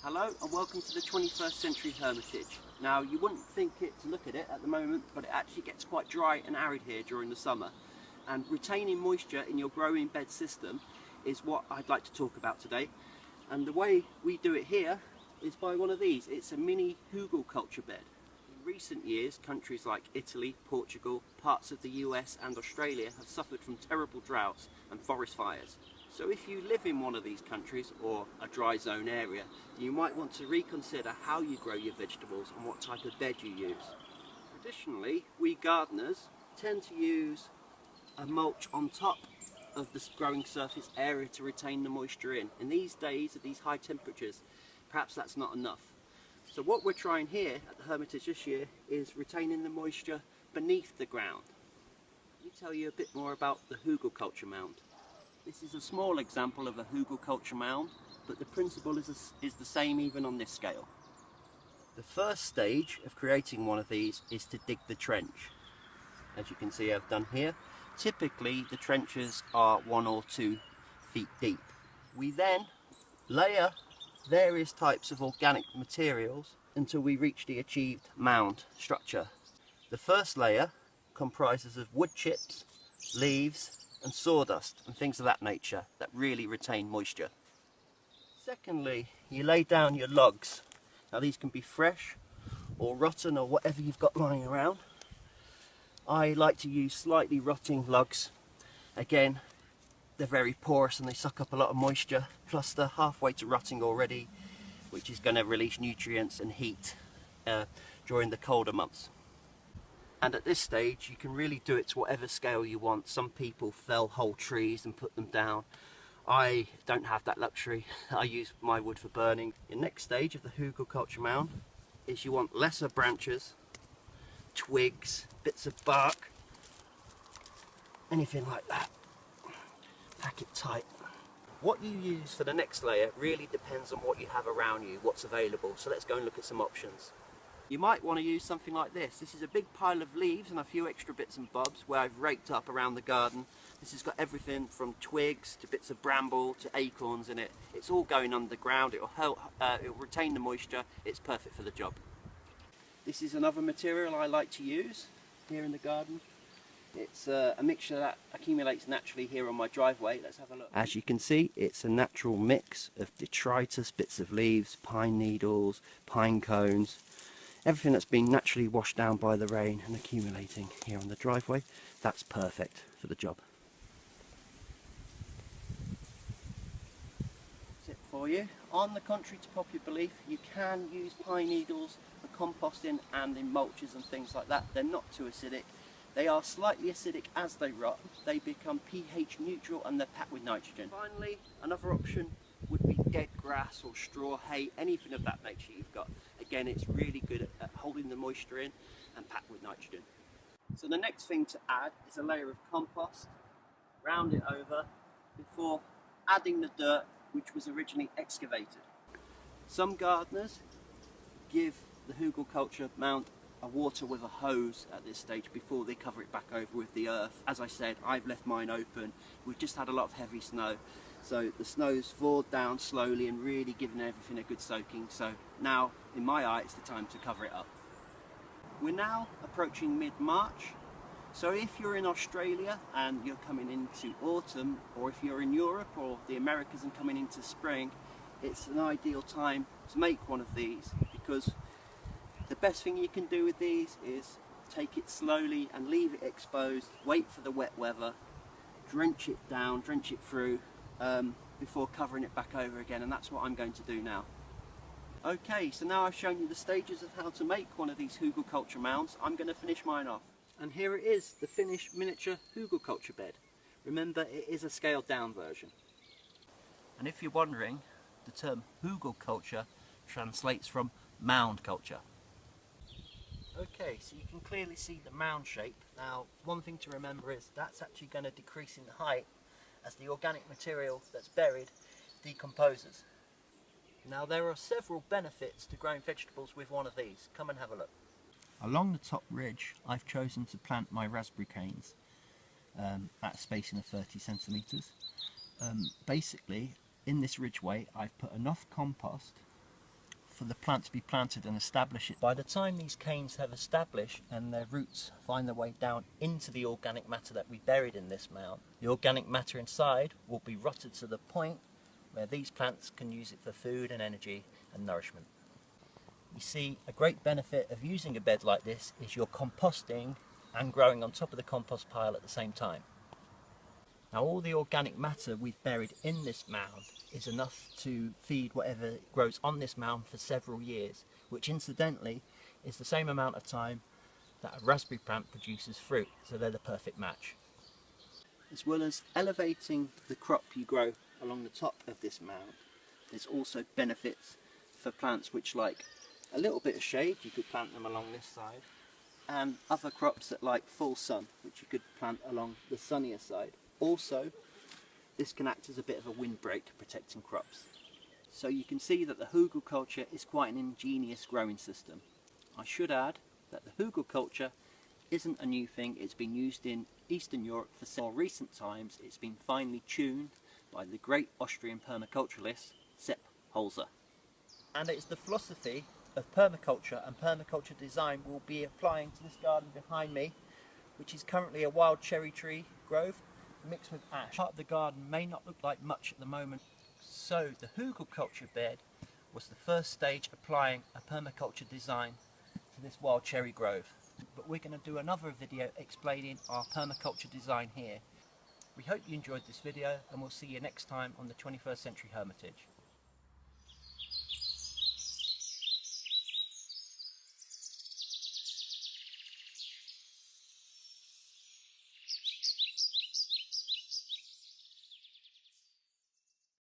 Hello and welcome to the 21st century hermitage. Now you wouldn't think it to look at it at the moment, but it actually gets quite dry and arid here during the summer. And retaining moisture in your growing bed system is what I'd like to talk about today. And the way we do it here is by one of these. It's a mini hugelkulture bed. In recent years, countries like Italy, Portugal, parts of the US and Australia have suffered from terrible droughts and forest fires. So if you live in one of these countries or a dry zone area, you might want to reconsider how you grow your vegetables and what type of bed you use. Traditionally, we gardeners tend to use a mulch on top of the growing surface area to retain the moisture in. In these days, at these high temperatures, perhaps that's not enough. So what we're trying here at the Hermitage this year is retaining the moisture beneath the ground. Let me tell you a bit more about the hugelkulture mound. This is a small example of a hugelkulture mound, but the principle is the same even on this scale. The first stage of creating one of these is to dig the trench. As you can see I've done here. Typically the trenches are 1 or 2 feet deep. We then layer various types of organic materials until we reach the achieved mound structure. The first layer comprises of wood chips, leaves and sawdust and things of that nature that really retain moisture. Secondly, you lay down your logs. Now these can be fresh or rotten or whatever you've got lying around. I like to use slightly rotting logs. Again, they're very porous and they suck up a lot of moisture, plus they're halfway to rotting already, which is going to release nutrients and heat during the colder months. And at this stage you can really do it to whatever scale you want. Some people fell whole trees and put them down. I don't have that luxury. I use my wood for burning. The next stage of the hugelkulture mound is you want lesser branches, twigs, bits of bark, anything like that. Pack it tight. What you use for the next layer really depends on what you have around you, what's available. So let's go and look at some options. You might want to use something like this. This is a big pile of leaves and a few extra bits and bobs where I've raked up around the garden. This has got everything from twigs to bits of bramble to acorns in it. It's all going underground. It'll retain the moisture. It's perfect for the job. This is another material I like to use here in the garden. It's a mixture that accumulates naturally here on my driveway. Let's have a look. As you can see, it's a natural mix of detritus, bits of leaves, pine needles, pine cones, everything that's been naturally washed down by the rain and accumulating here on the driveway. That's perfect for the job. That's it for you. On the contrary to popular belief, you can use pine needles for composting and in mulches and things like that. They're not too acidic. They are slightly acidic as they rot. They become pH neutral and they're packed with nitrogen. Finally, another option would be dead grass or straw, hay, anything of that nature you've got. Again, it's really good at holding the moisture in and packed with nitrogen. So the next thing to add is a layer of compost, round it over before adding the dirt which was originally excavated. Some gardeners give the hugelkulture mound a water with a hose at this stage before they cover it back over with the earth. As I said, I've left mine open. We've just had a lot of heavy snow. So the snow's thawed down slowly and really given everything a good soaking. So now, in my eye, it's the time to cover it up. We're now approaching mid-March. So if you're in Australia and you're coming into autumn, or if you're in Europe or the Americas and coming into spring, it's an ideal time to make one of these, because the best thing you can do with these is take it slowly and leave it exposed, wait for the wet weather, drench it down, drench it through, before covering it back over again, and that's what I'm going to do now. Okay, so now I've shown you the stages of how to make one of these hugelkulture mounds. I'm going to finish mine off. And here it is, the finished miniature hugelkulture bed. Remember, it is a scaled down version. And if you're wondering, the term hugelkulture translates from mound culture. Okay, so you can clearly see the mound shape. Now, one thing to remember is that's actually going to decrease in height as the organic material that's buried decomposes. Now, there are several benefits to growing vegetables with one of these. Come and have a look. Along the top ridge, I've chosen to plant my raspberry canes at a spacing of 30 centimetres. Basically, in this ridgeway, I've put enough compost for the plant to be planted and establish it. By the time these canes have established and their roots find their way down into the organic matter that we buried in this mound, the organic matter inside will be rotted to the point where these plants can use it for food and energy and nourishment. You see, a great benefit of using a bed like this is you're composting and growing on top of the compost pile at the same time. Now all the organic matter we've buried in this mound is enough to feed whatever grows on this mound for several years, which incidentally is the same amount of time that a raspberry plant produces fruit, so they're the perfect match. As well as elevating the crop you grow along the top of this mound, there's also benefits for plants which like a little bit of shade. You could plant them along this side, and other crops that like full sun, which you could plant along the sunnier side. Also, this can act as a bit of a windbreak protecting crops. So you can see that the hugelkulture is quite an ingenious growing system. I should add that the hugelkulture isn't a new thing. It's been used in Eastern Europe for more recent times. It's been finely tuned by the great Austrian permaculturalist Sepp Holzer. And it's the philosophy of permaculture and permaculture design we'll be applying to this garden behind me, which is currently a wild cherry tree grove mixed with ash. Part of the garden may not look like much at the moment, so the hugelkulture bed was the first stage applying a permaculture design to this wild cherry grove. But we're going to do another video explaining our permaculture design here. We hope you enjoyed this video, and we'll see you next time on the 21st Century Hermitage.